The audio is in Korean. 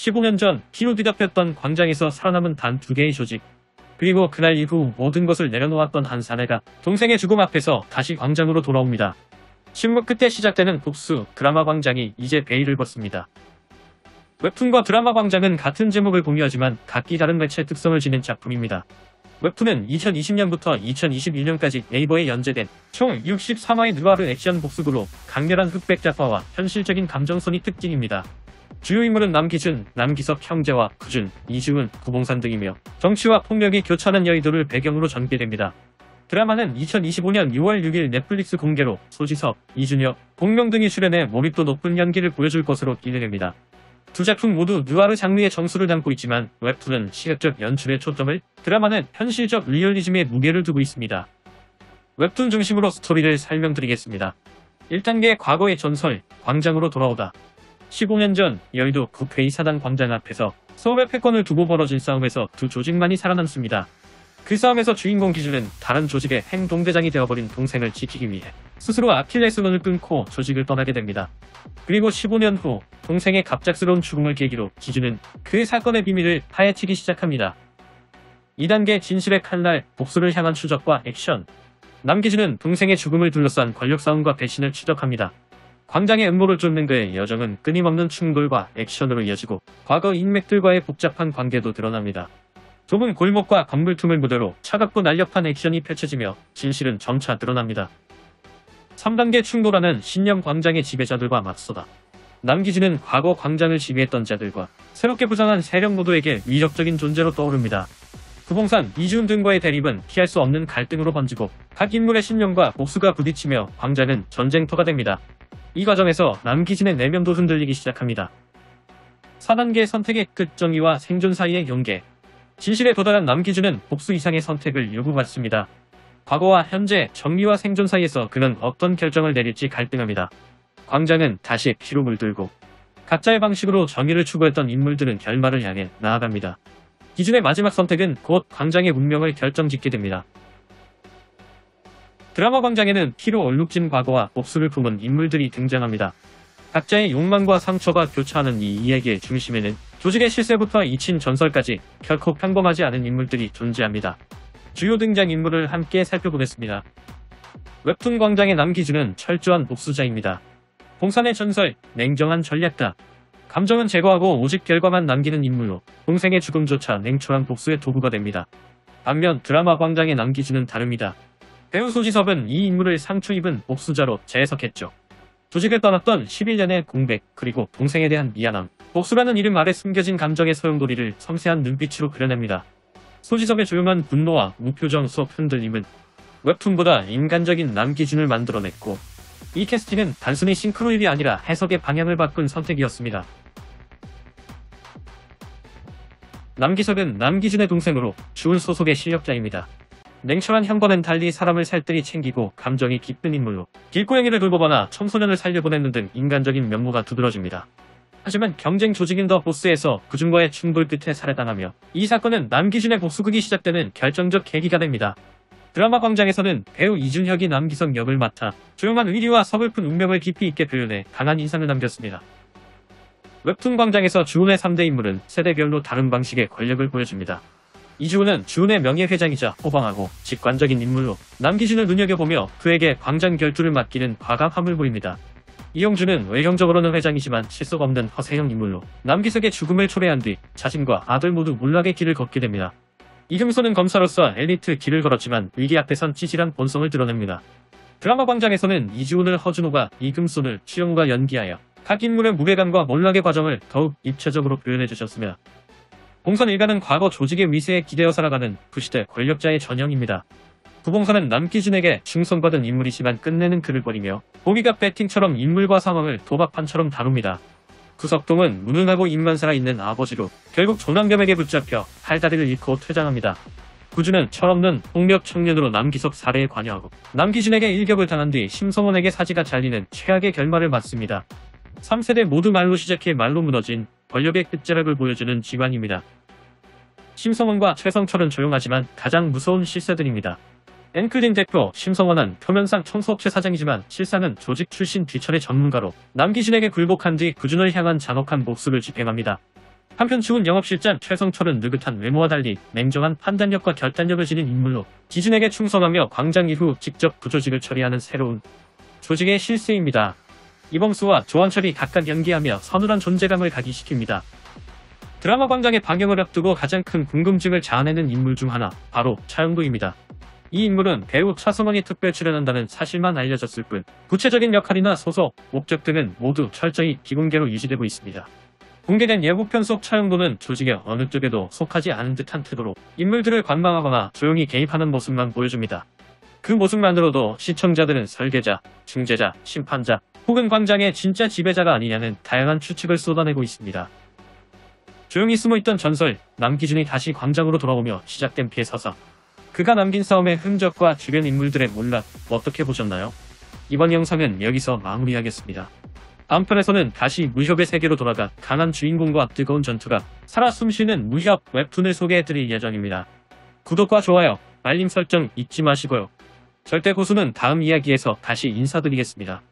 15년 전 피로 뒤덮였던 광장에서 살아남은 단 2개의 조직. 그리고 그날 이후 모든 것을 내려놓았던 한 사내가 동생의 죽음 앞에서 다시 광장으로 돌아옵니다. 침묵 끝에 시작되는 복수, 드라마 광장이 이제 베일을 벗습니다. 웹툰과 드라마 광장은 같은 제목을 공유하지만 각기 다른 매체 특성을 지닌 작품입니다. 웹툰은 2020년부터 2021년까지 네이버에 연재된 총 63화의 느와르 액션 복수극으로 강렬한 흑백 작화와 현실적인 감정선이 특징입니다. 주요 인물은 남기준, 남기석 형제와 구준, 이주은, 구봉산 등이며 정치와 폭력이 교차하는 여의도를 배경으로 전개됩니다. 드라마는 2025년 6월 6일 넷플릭스 공개로 소지섭, 이준혁, 공명 등이 출연해 몰입도 높은 연기를 보여줄 것으로 기대됩니다. 두 작품 모두 느와르 장르의 정수를 담고 있지만 웹툰은 시각적 연출에 초점을, 드라마는 현실적 리얼리즘에 무게를 두고 있습니다. 웹툰 중심으로 스토리를 설명드리겠습니다. 1단계 과거의 전설, 광장으로 돌아오다. 15년 전 여의도 국회의사당 광장 앞에서 서울의 패권을 두고 벌어진 싸움에서 두 조직만이 살아남습니다. 그 싸움에서 주인공 기준은 다른 조직의 행동대장이 되어버린 동생을 지키기 위해 스스로 아킬레스건을 끊고 조직을 떠나게 됩니다. 그리고 15년 후 동생의 갑작스러운 죽음을 계기로 기준은 그 사건의 비밀을 파헤치기 시작합니다. 2단계 진실의 칼날, 복수를 향한 추적과 액션. 남기준은 동생의 죽음을 둘러싼 권력싸움과 배신을 추적합니다. 광장의 음모를 쫓는 그의 여정은 끊임없는 충돌과 액션으로 이어지고 과거 인맥들과의 복잡한 관계도 드러납니다. 좁은 골목과 건물 틈을 무대로 차갑고 날렵한 액션이 펼쳐지며 진실은 점차 드러납니다. 3단계 충돌하는 신념 광장의 지배자들과 맞서다. 남기준은 과거 광장을 지배했던 자들과 새롭게 부상한 세력 모두에게 위력적인 존재로 떠오릅니다. 구봉산, 이주은 등과의 대립은 피할 수 없는 갈등으로 번지고 각 인물의 신념과 복수가 부딪히며 광장은 전쟁터가 됩니다. 이 과정에서 남기준의 내면도 흔들리기 시작합니다. 4단계 선택의 끝, 정의와 생존 사이의 경계. 진실에 도달한 남기준은 복수 이상의 선택을 요구받습니다. 과거와 현재, 정의와 생존 사이에서 그는 어떤 결정을 내릴지 갈등합니다. 광장은 다시 피로 물들고 각자의 방식으로 정의를 추구했던 인물들은 결말을 향해 나아갑니다. 기준의 마지막 선택은 곧 광장의 운명을 결정짓게 됩니다. 드라마 광장에는 피로 얼룩진 과거와 복수를 품은 인물들이 등장합니다. 각자의 욕망과 상처가 교차하는 이 이야기의 중심에는 조직의 실세부터 잊힌 전설까지 결코 평범하지 않은 인물들이 존재합니다. 주요 등장인물을 함께 살펴보겠습니다. 웹툰 광장의 남기준은 철저한 복수자입니다. 봉산의 전설, 냉정한 전략가. 감정은 제거하고 오직 결과만 남기는 인물로 동생의 죽음조차 냉철한 복수의 도구가 됩니다. 반면 드라마 광장의 남기준은 다릅니다. 배우 소지섭은 이 인물을 상처 입은 복수자로 재해석했죠. 조직을 떠났던 11년의 공백, 그리고 동생에 대한 미안함, 복수라는 이름 아래 숨겨진 감정의 소용돌이를 섬세한 눈빛으로 그려냅니다. 소지섭의 조용한 분노와 무표정 속 흔들림은 웹툰보다 인간적인 남기준을 만들어냈고, 이 캐스팅은 단순히 싱크로율이 아니라 해석의 방향을 바꾼 선택이었습니다. 남기석은 남기준의 동생으로 주은 소속의 실력자입니다. 냉철한 형과는 달리 사람을 살뜰히 챙기고 감정이 깊은 인물로 길고양이를 돌보거나 청소년을 살려보내는 등 인간적인 면모가 두드러집니다. 하지만 경쟁 조직인 더 보스에서 구준과의 충돌 끝에 살해당하며 이 사건은 남기준의 복수극이 시작되는 결정적 계기가 됩니다. 드라마 광장에서는 배우 이준혁이 남기석 역을 맡아 조용한 의리와 서글픈 운명을 깊이 있게 표현해 강한 인상을 남겼습니다. 웹툰 광장에서 주은의 3대 인물은 세대별로 다른 방식의 권력을 보여줍니다. 이주은은 주은의 명예회장이자 호방하고 직관적인 인물로 남기준을 눈여겨보며 그에게 광장 결투를 맡기는 과감함을 보입니다. 이영준은 외형적으로는 회장이지만 실속 없는 허세형 인물로 남기석의 죽음을 초래한 뒤 자신과 아들 모두 몰락의 길을 걷게 됩니다. 이금소는 검사로서 엘리트 길을 걸었지만 위기 앞에선 찌질한 본성을 드러냅니다. 드라마 광장에서는 이주은을 허준호가, 이금소를 추영우가 연기하여 각 인물의 무게감과 몰락의 과정을 더욱 입체적으로 표현해주셨습니다. 봉선 일가는 과거 조직의 위세에 기대어 살아가는 부시대 권력자의 전형입니다. 구봉선은 남기준에게 충성받은 인물이지만 끝내는 그를 버리며 보기가 배팅처럼 인물과 상황을 도박판처럼 다룹니다. 구석동은 무능하고 입만 살아있는 아버지로 결국 조남겸에게 붙잡혀 팔다리를 잃고 퇴장합니다. 구준은 철없는 폭력 청년으로 남기석 살해에 관여하고 남기준에게 일격을 당한 뒤 심성원에게 사지가 잘리는 최악의 결말을 맞습니다. 3세대 모두 말로 시작해 말로 무너진 권력의 끝자락을 보여주는 지관입니다. 심성원과 최성철은 조용하지만 가장 무서운 실세들입니다. 엔클린 대표 심성원은 표면상 청소업체 사장이지만 실상은 조직 출신 뒤처리 전문가로 남기준에게 굴복한 뒤 구준을 향한 잔혹한 복수를 집행합니다. 한편 추운 영업실장 최성철은 느긋한 외모와 달리 냉정한 판단력과 결단력을 지닌 인물로 기준에게 충성하며 광장 이후 직접 부조직을 처리하는 새로운 조직의 실세입니다. 이범수와 조원철이 각각 연기하며 서늘한 존재감을 각인시킵니다. 드라마 광장의 방영을 앞두고 가장 큰 궁금증을 자아내는 인물 중 하나, 바로 차영도입니다. 이 인물은 배우 차승원이 특별 출연한다는 사실만 알려졌을 뿐 구체적인 역할이나 소속, 목적 등은 모두 철저히 비공개로 유지되고 있습니다. 공개된 예고편 속 차영도는 조직의 어느 쪽에도 속하지 않은 듯한 태도로 인물들을 관망하거나 조용히 개입하는 모습만 보여줍니다. 그 모습만으로도 시청자들은 설계자, 중재자, 심판자, 혹은 광장의 진짜 지배자가 아니냐는 다양한 추측을 쏟아내고 있습니다. 조용히 숨어있던 전설, 남기준이 다시 광장으로 돌아오며 시작된 피해 사상. 그가 남긴 싸움의 흔적과 주변 인물들의 몰락, 어떻게 보셨나요? 이번 영상은 여기서 마무리하겠습니다. 다음 편에서는 다시 무협의 세계로 돌아가 강한 주인공과 뜨거운 전투가 살아 숨쉬는 무협 웹툰을 소개해드릴 예정입니다. 구독과 좋아요, 알림 설정 잊지 마시고요. 절대 고수는 다음 이야기에서 다시 인사드리겠습니다.